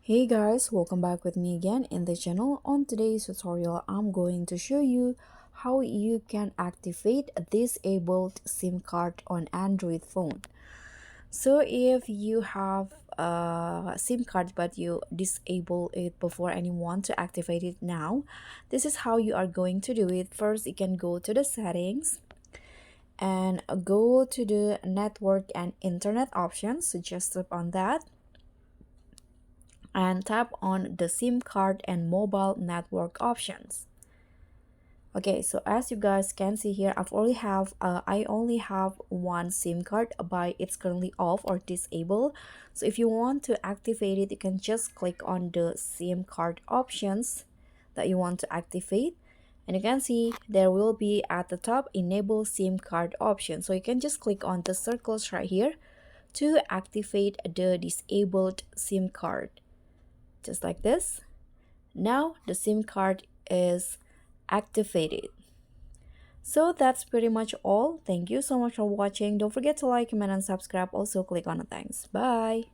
Hey guys, welcome back with me again in the channel. On today's tutorial, I'm going to show you how you can activate a disabled SIM card on Android phone. So if you have a SIM card but you disable it before and you want to activate it now, this is how you are going to do it. First, you can go to the settings and go to the network and internet options. So just tap on that and tap on the SIM card and mobile network options. Okay, so as you guys can see here, I only have one SIM card, but it's currently off or disabled. So if you want to activate it, you can just click on the SIM card options that you want to activate. And you can see there will be at the top enable SIM card option. So you can just click on the circles right here to activate the disabled SIM card. Just like this. Now the SIM card is activated. So that's pretty much all. Thank you so much for watching. Don't forget to like, comment, and subscribe. Also click on the thanks. Bye.